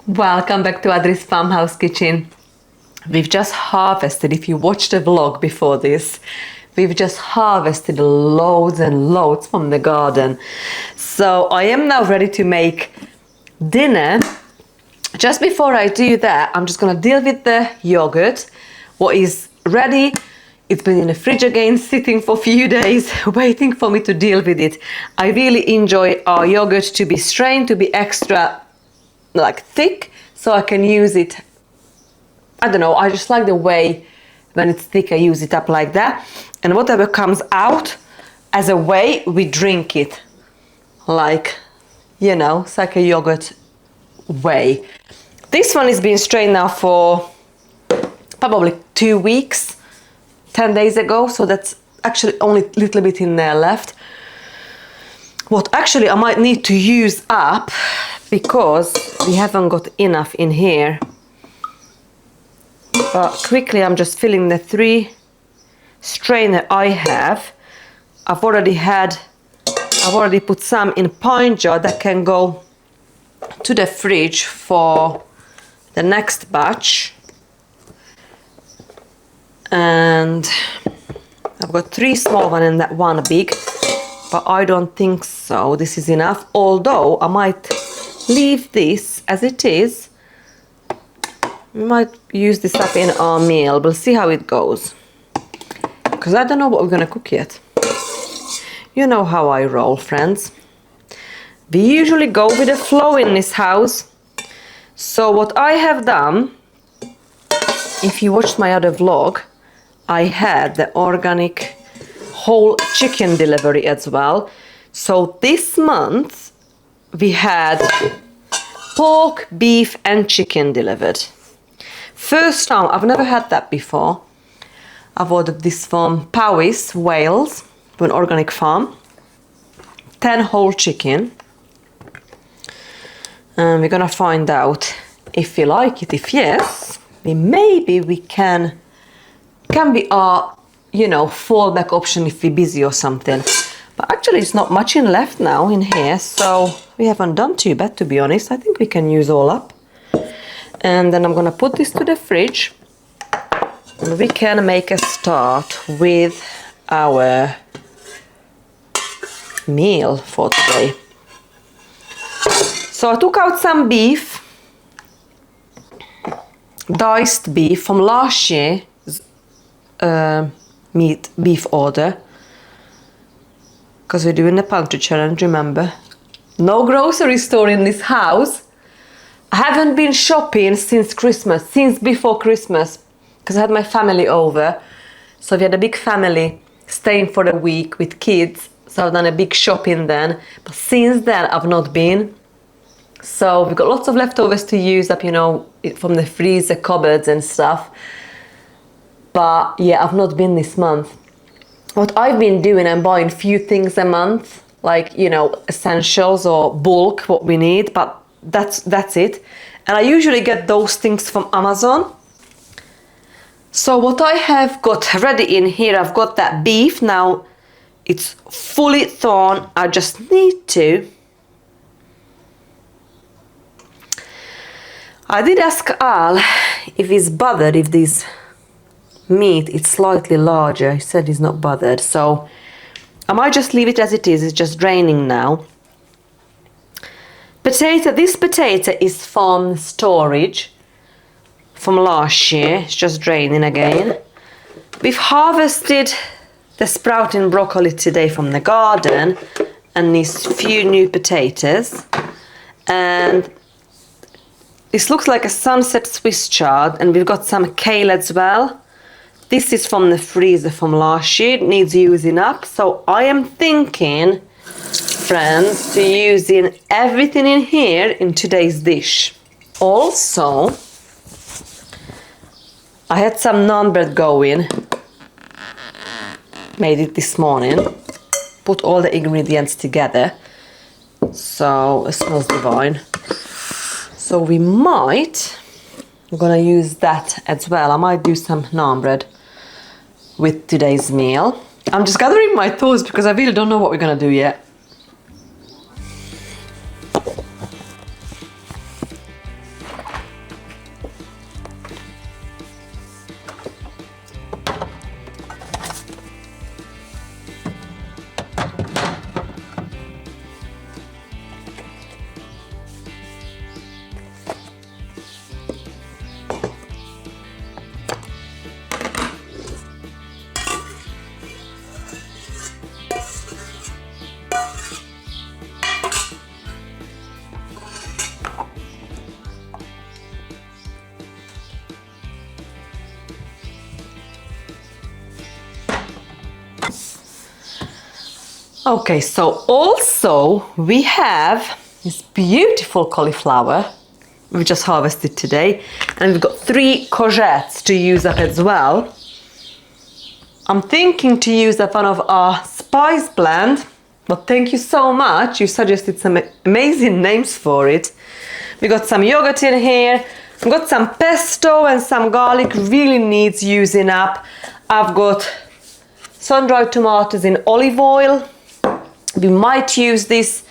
Welcome back to Adri's Farmhouse Kitchen. We've just harvested, if you watched the vlog before this, we've just harvested loads and loads from the garden. So I am now ready to make dinner. Just before I do that, I'm just gonna deal with the yogurt. What is ready, it's been in the fridge again, sitting for a few days, waiting for me to deal with it. I really enjoy our yogurt to be strained, to be extra thick, so I can use it. I don't know, I just like the way when it's thick I use it up like that, and whatever comes out as a way we drink it, like, you know, it's like a yogurt way. This one is being strained now for probably 2 weeks, 10 days ago, so that's actually only a little bit in there left. What actually I might need to use up, because we haven't got enough in here. But quickly I'm just filling the 3 strainer I have. I've already put some in pint jar that can go to the fridge for the next batch. And I've got 3 small ones and that 1 big, but I don't think so this is enough, although I might leave this as it is. We might use this up in our meal. We'll see how it goes, because I don't know what we're gonna cook yet. You know how I roll, friends. We usually go with the flow in this house. So what I have done, if you watched my other vlog, I had the organic whole chicken delivery as well. So this month we had pork, beef and chicken delivered. First time, I've never had that before. I've ordered this from Powys, Wales, to an organic farm. 10 whole chicken. And we're gonna find out if we like it. If yes, maybe we can be our, you know, fallback option if we're busy or something. But actually it's not much in left now in here, so we haven't done too bad, to be honest. I think we can use all up. And then I'm gonna put this to the fridge, and we can make a start with our meal for today. So I took out some beef, diced beef from last year's beef order, because we're doing the pantry challenge, remember? No grocery store in this house. I haven't been shopping since Christmas, since before Christmas, because I had my family over. So we had a big family staying for a week with kids, so I've done a big shopping then. But since then I've not been. So we've got lots of leftovers to use up, you know, from the freezer cupboards and stuff. But yeah, I've not been this month. What I've been doing, I'm buying few things a month, like, you know, essentials or bulk, what we need, but that's it. And I usually get those things from Amazon. So what I have got ready in here, I've got that beef. Now it's fully thawed. I just need to. I did ask Al if he's bothered if this meat is slightly larger. He said he's not bothered, so I might just leave it as it is. It's just draining now. Potato, this potato is from storage from last year. It's just draining again. We've harvested the sprouting broccoli today from the garden, and these few new potatoes. And this looks like a sunset Swiss chard, and we've got some kale as well. This is from the freezer from last year. It needs using up. So I am thinking, friends, to using everything in here in today's dish. Also, I had some naan bread going. Made it this morning. Put all the ingredients together. So it smells divine. So we might, I'm gonna use that as well. I might do some naan bread with today's meal. I'm just gathering my thoughts because I really don't know what we're gonna do yet. Okay, so also we have this beautiful cauliflower we just harvested today, and we've got 3 courgettes to use up as well. I'm thinking to use up one of our spice blend, but thank you so much. You suggested some amazing names for it. We got some yogurt in here. I've got some pesto and some garlic, really needs using up. I've got sun-dried tomatoes in olive oil. We might use this.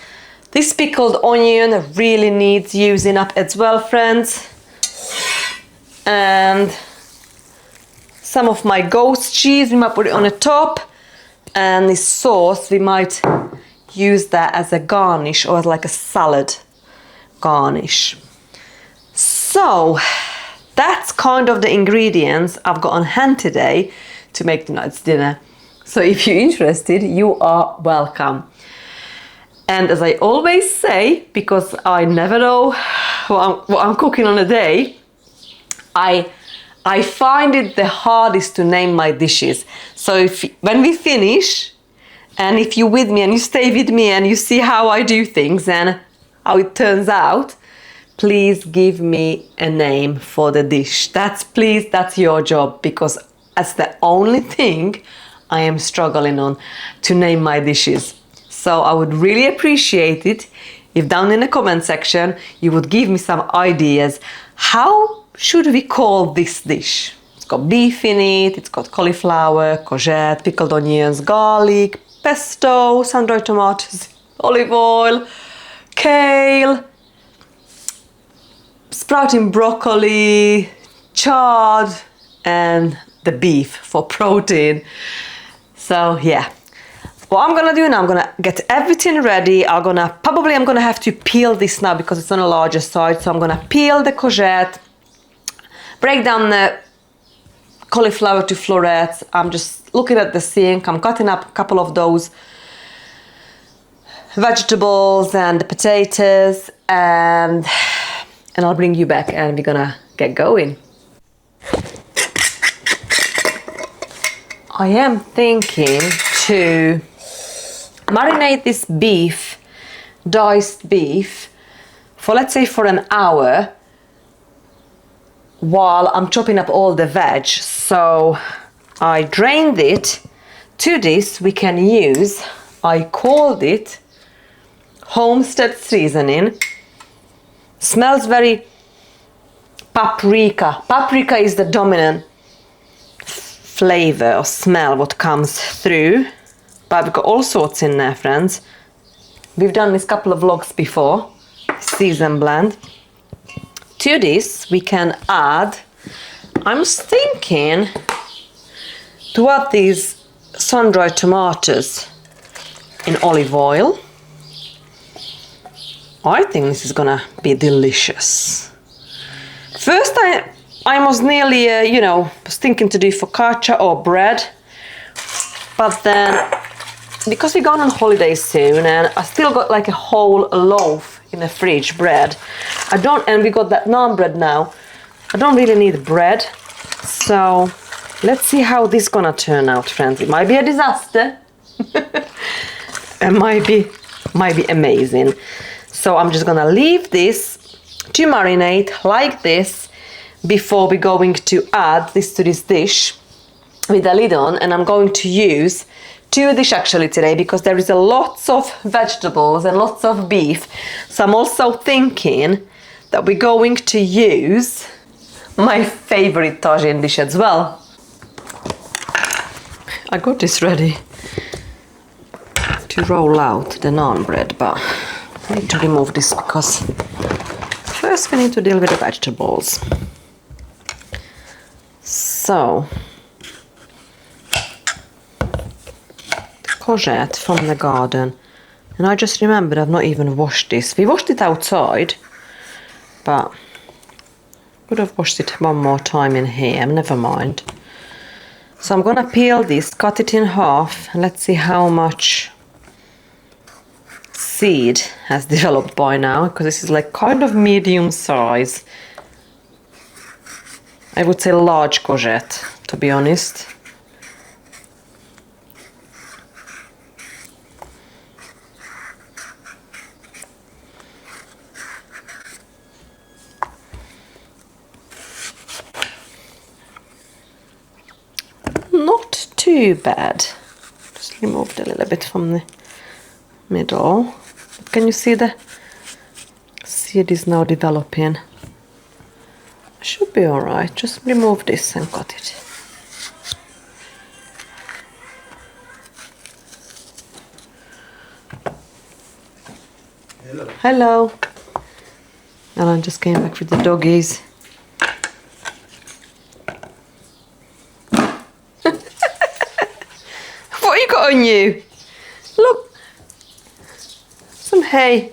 This pickled onion really needs using up as well, friends. And some of my ghost cheese, we might put it on the top. And this sauce, we might use that as a garnish or as like a salad garnish. So that's kind of the ingredients I've got on hand today to make tonight's dinner. So if you're interested, you are welcome. And as I always say, because I never know what I'm cooking on a day, I find it the hardest to name my dishes. So when we finish, and if you're with me and you stay with me and you see how I do things and how it turns out, please give me a name for the dish. That's your job, because that's the only thing I am struggling on, to name my dishes. So I would really appreciate it if down in the comment section you would give me some ideas. How should we call this dish? It's got beef in it, it's got cauliflower, courgette, pickled onions, garlic, pesto, sun-dried tomatoes, olive oil, kale, sprouting broccoli, chard, and the beef for protein. So yeah. What I'm gonna do now, I'm gonna get everything ready. I'm gonna have to peel this now because it's on a larger side. So I'm gonna peel the courgette, break down the cauliflower to florets. I'm just looking at the sink. I'm cutting up a couple of those vegetables and the potatoes, and I'll bring you back and we're gonna get going. I am thinking to marinate this beef, diced beef, for let's say for an hour while I'm chopping up all the veg. So I drained it. To this we can use, I called it Homestead seasoning. Smells very paprika. Paprika is the dominant flavor or smell what comes through. But we've got all sorts in there, friends. We've done this couple of vlogs before. Season blend. To this we can add, I'm thinking to add these sun-dried tomatoes in olive oil. I think this is gonna be delicious. First I was nearly, was thinking to do focaccia or bread, but then because we're going on holiday soon and I still got like a whole loaf in the fridge, bread. And we got that naan bread now. I don't really need bread. So let's see how this is gonna turn out, friends. It might be a disaster. It might be amazing. So I'm just gonna leave this to marinate like this before we're going to add this to this dish with the lid on. And I'm going to use 2 dishes actually today because there is a lots of vegetables and lots of beef. So I'm also thinking that we're going to use my favorite tagine dish as well. I got this ready to roll out the naan bread, but I need to remove this because first we need to deal with the vegetables. So courgette from the garden, and I just remembered I've not even washed this. We washed it outside, but would have washed it one more time in here. Never mind. So I'm gonna peel this, cut it in half, and let's see how much seed has developed by now, because this is like kind of medium size. I would say large courgette, to be honest. too bad. Just removed a little bit from the middle. Can you see the seed is now developing? Should be alright. Just remove this and cut it. Hello. Hello. Alan just came back with the doggies. What you got on you? Look. Some hay.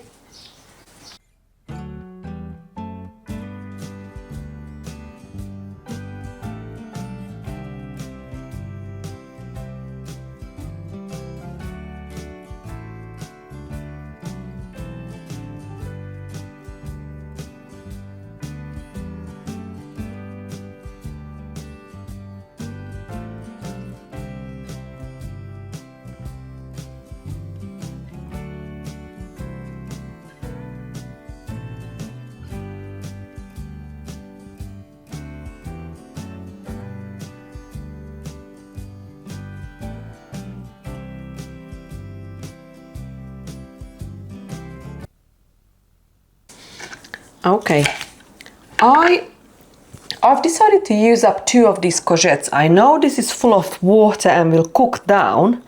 Okay, I've decided to use up 2 of these courgettes. I know this is full of water and will cook down,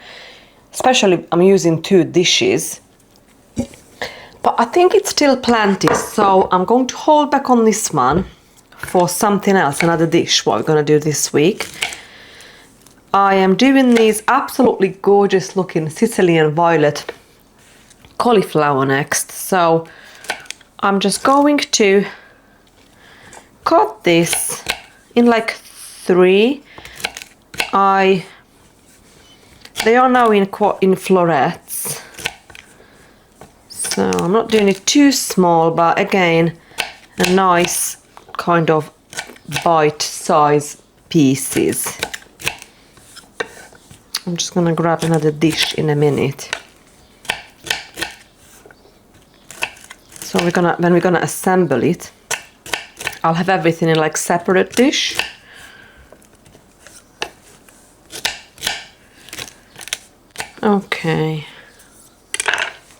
especially I'm using 2 dishes, but I think it's still plenty, so I'm going to hold back on this one for something else, another dish, what we're going to do this week. I am doing these absolutely gorgeous looking Sicilian violet cauliflower next, so I'm just going to cut this in like 3. They are now in florets, so I'm not doing it too small, but again, a nice kind of bite-size pieces. I'm just gonna grab another dish in a minute. So when we're gonna assemble it, I'll have everything in like separate dish. Okay,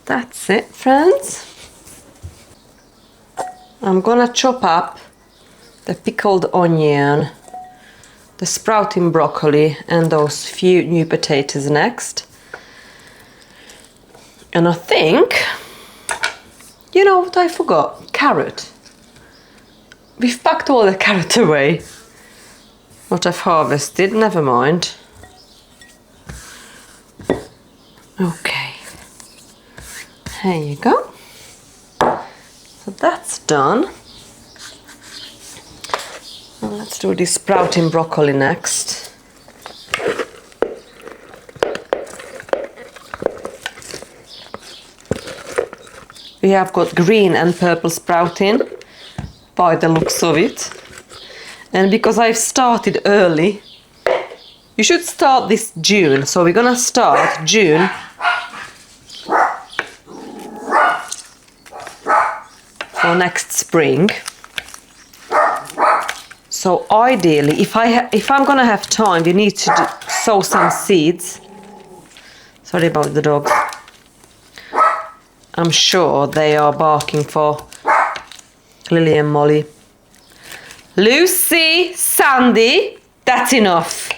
that's it, friends. I'm gonna chop up the pickled onion, the sprouting broccoli, and those few new potatoes next. And I think, you know what I forgot? Carrot. We've packed all the carrot away. What I've harvested, never mind. Okay. There you go. So that's done. Now let's do this sprouting broccoli next. We have got green and purple sprouting by the looks of it. And because I've started early, you should start this June. So we're gonna start June for next spring. So ideally, if I'm gonna have time, we need to sow some seeds. Sorry about the dogs. I'm sure they are barking for Lily and Molly. Lucy, Sandy, that's enough.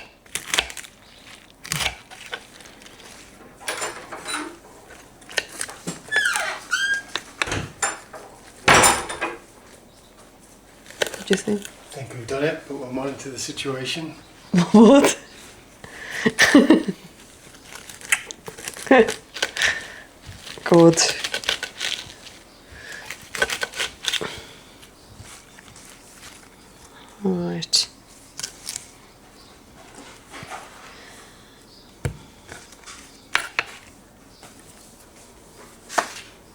What do you think? I think we've done it, but we'll monitor the situation. What? Good. Right.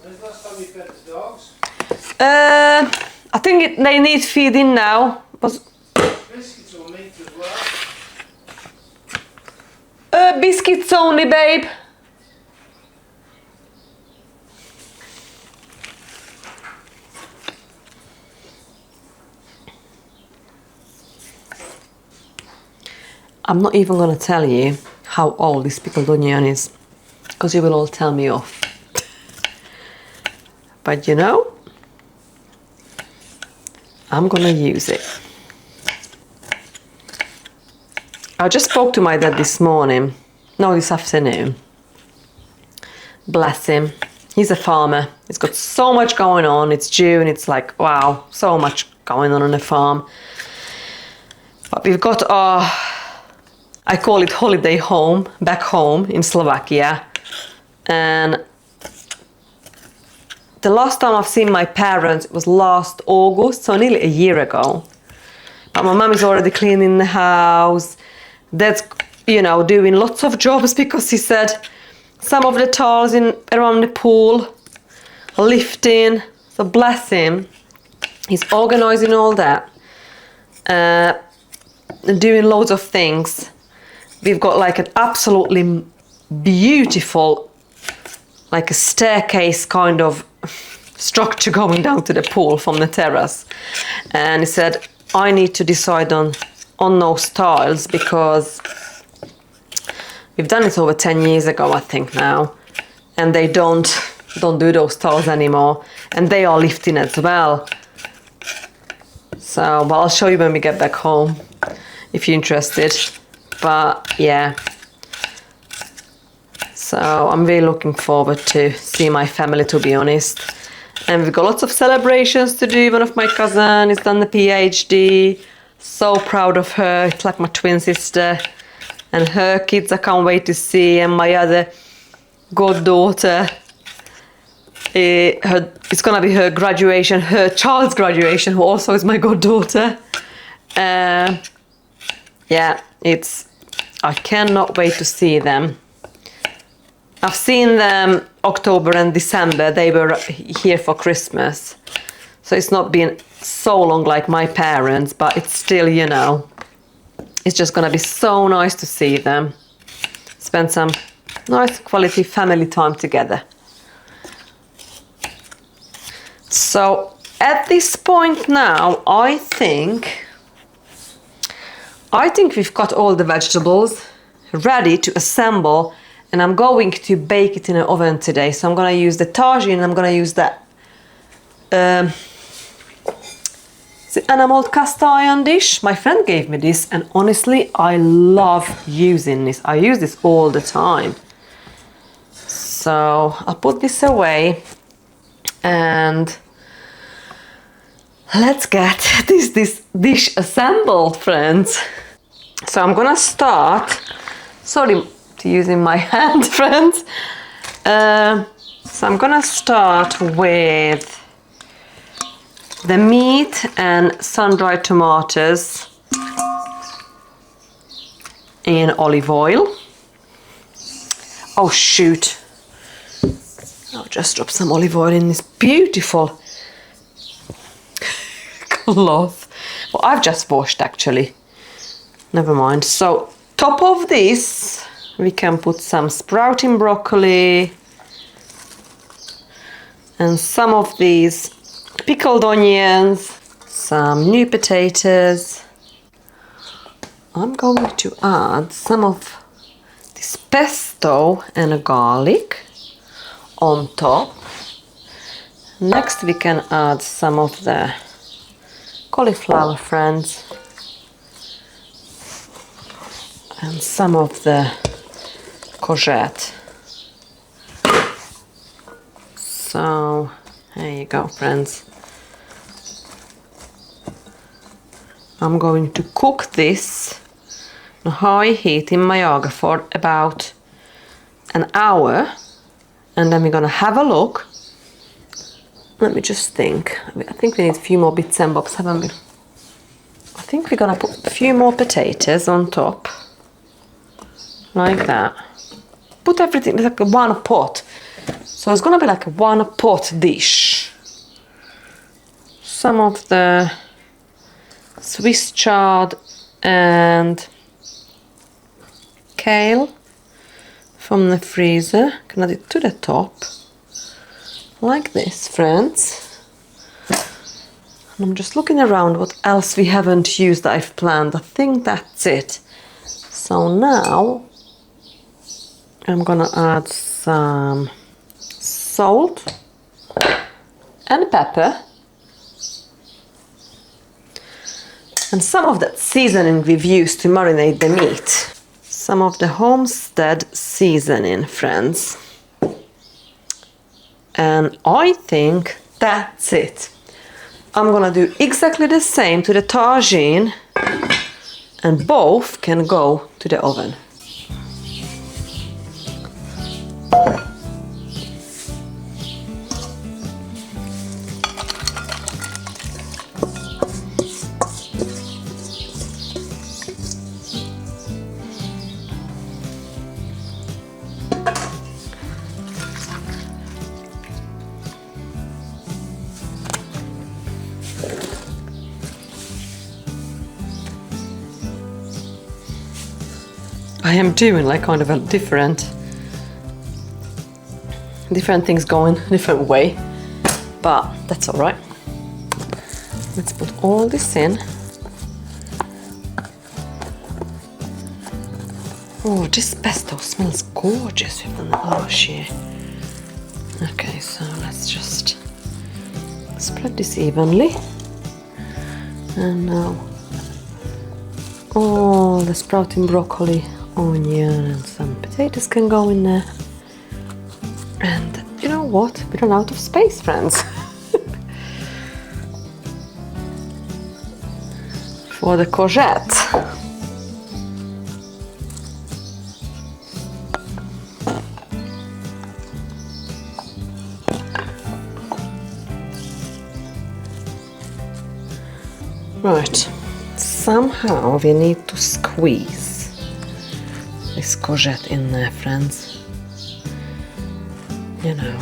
When's the last time you fed the dogs? I think they need feeding now. Biscuits or meat as well? Biscuits only, babe. I'm not even gonna tell you how old this pickled onion is, because you will all tell me off. But you know, I'm gonna use it. I just spoke to my dad this morning, no, this afternoon. Bless him. He's a farmer. He's got so much going on. It's June. It's like, wow, so much going on the farm. But we've got our, I call it holiday home, back home in Slovakia. And the last time I've seen my parents, it was last August, so nearly a year ago. But my mum is already cleaning the house. Dad's, you know, doing lots of jobs because he said some of the tiles in around the pool are lifting. So bless him. He's organising all that. And doing loads of things. We've got like an absolutely beautiful, like a staircase kind of structure going down to the pool from the terrace. And he said, I need to decide on those tiles because we've done it over 10 years ago, I think now, and they don't do those tiles anymore, and they are lifting as well. So, but I'll show you when we get back home if you're interested. But yeah, so I'm really looking forward to see my family, to be honest. And we've got lots of celebrations to do. One of my cousins has done the PhD. So proud of her. It's like my twin sister. And her kids I can't wait to see. And my other goddaughter, it's gonna be her graduation, her child's graduation, who also is my goddaughter. Yeah, I cannot wait to see them. I've seen them October and December. They were here for Christmas. So it's not been so long like my parents, but it's still, you know, it's just gonna be so nice to see them. Spend some nice quality family time together. So at this point now, I think we've got all the vegetables ready to assemble, and I'm going to bake it in an oven today. So I'm gonna use the tagine, and I'm gonna use that the enamel cast iron dish. My friend gave me this, and honestly, I love using this. I use this all the time. So I'll put this away, and let's get this dish assembled, friends. So I'm gonna start, sorry to using my hand, friends. So I'm gonna start with the meat and sun-dried tomatoes in olive oil. Oh shoot, I'll just drop some olive oil in this beautiful cloth. Well, I've just washed actually. Never mind. So top of this we can put some sprouting broccoli and some of these pickled onions, some new potatoes. I'm going to add some of this pesto and a garlic on top. Next we can add some of the cauliflower, friends, and some of the courgette. So there you go, friends. I'm going to cook this on high heat in my oven for about an hour, and then we're gonna have a look. Let me just think. I think we need a few more bits and bobs, haven't we? I think we're gonna put a few more potatoes on top, like that. Put everything like a one pot. So it's gonna be like a one pot dish. Some of the Swiss chard and kale from the freezer. Can add it to the top, like this, friends. And I'm just looking around what else we haven't used that I've planned. I think that's it. So now I'm gonna add some salt and pepper and some of that seasoning we've used to marinate the meat. Some of the Homestead seasoning, friends. And I think that's it. I'm gonna do exactly the same to the tagine, and both can go to the oven. I am doing like kind of a different things going different way, but that's all right. Let's put all this in. Oh, this pesto smells gorgeous with the ash here. Okay, so let's just spread this evenly. And now all the sprouting broccoli, onion and some potatoes can go in there. And you know what? We run out of space, friends. For the courgette. Right, somehow we need to squeeze this courgette in there, friends. You know,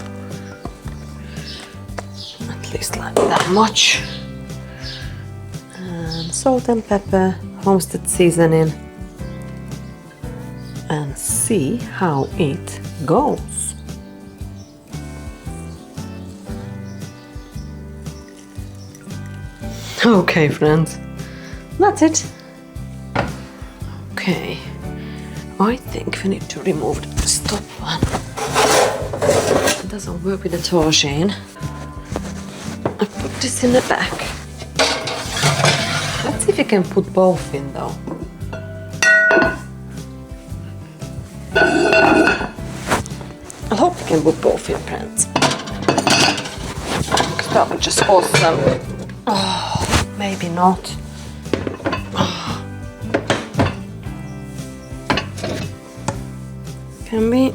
at least like that much. And salt and pepper, Homestead seasoning, and see how it goes. Okay, friends, that's it. Okay, I think we need to remove the top one. It doesn't work with the tagine. I put this in the back. Let's see if you can put both in though. I hope you can put both in, friends. That would just awesome. Oh, maybe not. Oh. Can we?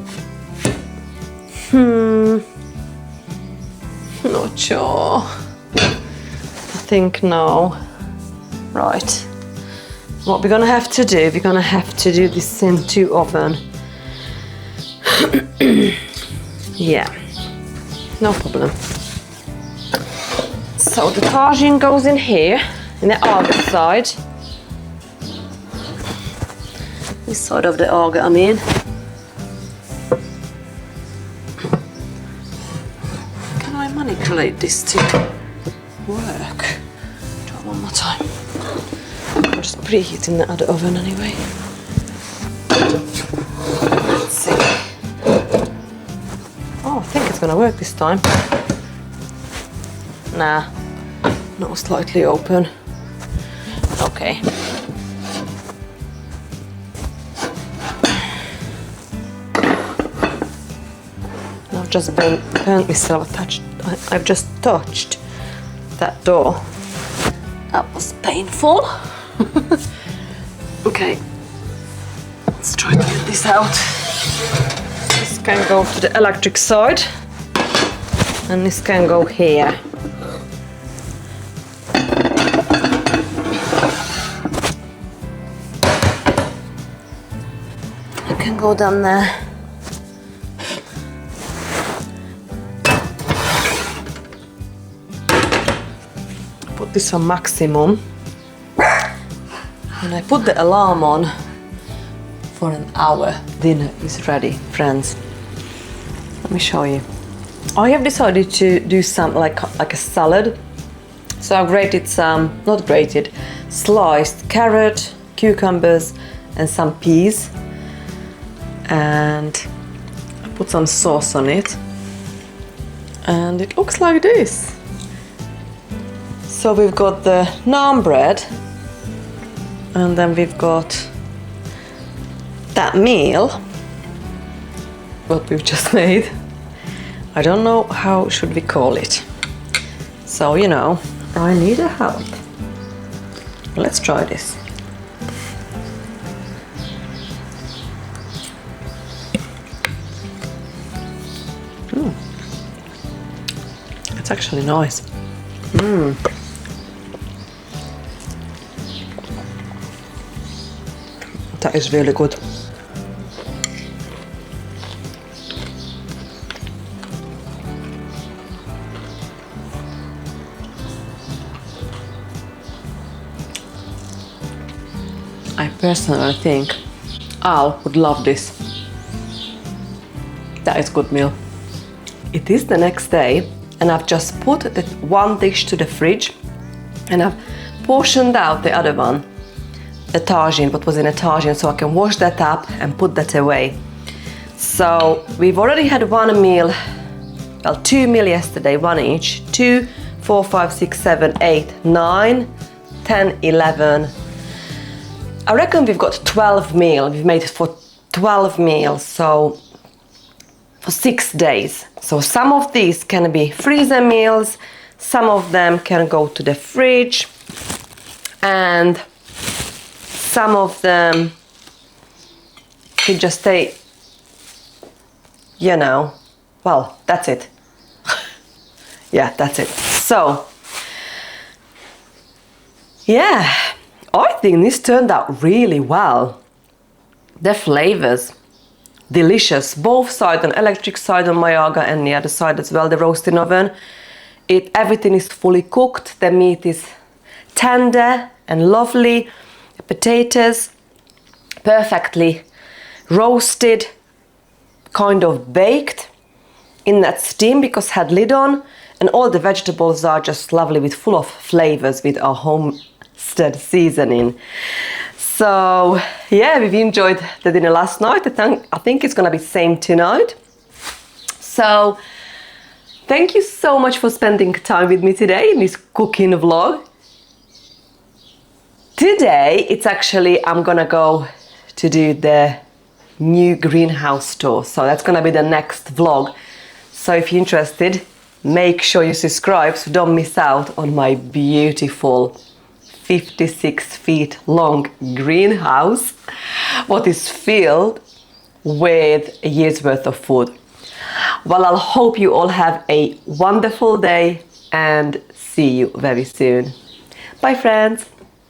Not sure. I think no. Right. What we're gonna have to do, we're gonna have to do this into oven. Yeah, no problem. So the tagine goes in here, in the agar side. This side of the agar, I mean. Can I manipulate this to work? Try one more time. I'm just preheating the other oven anyway. Let's see. Oh, I think it's gonna work this time. Nah. Not slightly open. Okay. I've just burnt myself. I've just touched that door. That was painful. Okay. Let's try to get this out. This can go to the electric side, and this can go here. Can go down there. Put this on maximum, and I put the alarm on for an hour. Dinner is ready, friends. Let me show you. I have decided to do some like a salad. So I grated some, not grated, sliced carrot, cucumbers, and some peas, and I put some sauce on it, and it looks like this. So we've got the naan bread, and then we've got that meal what we've just made. I don't know how should we call it, so you know, I need a help. Let's try this. It's actually nice. That is really good. I personally think Al would love this. That is good meal. It is the next day, and I've just put the one dish to the fridge, and I've portioned out the other one, the tagine, what was in a tagine, so I can wash that up and put that away. So we've already had one meal, well, 2 meals yesterday, one each. 2, 4, 5, 6, 7, 8, 9, 10, 11. I reckon we've got 12 meals. We've made it for 12 meals, so for 6 days. So some of these can be freezer meals, some of them can go to the fridge, and some of them could just stay, you know, well, that's it. Yeah, that's it. So, yeah, I think this turned out really well. The flavors, delicious, both sides, on electric side on Mayaga and the other side as well, the roasting oven. Everything is fully cooked, the meat is tender and lovely, the potatoes perfectly roasted, kind of baked in that steam because had lid on, and all the vegetables are just lovely with full of flavors with our Homestead seasoning. So yeah, we've enjoyed the dinner last night. I think it's gonna be same tonight. So thank you so much for spending time with me today in this cooking vlog. Today it's actually, I'm gonna go to do the new greenhouse tour. So that's gonna be the next vlog. So if you're interested, make sure you subscribe so don't miss out on my beautiful 56 feet long greenhouse, what is filled with a year's worth of food. Well, I'll hope you all have a wonderful day and see you very soon. Bye friends.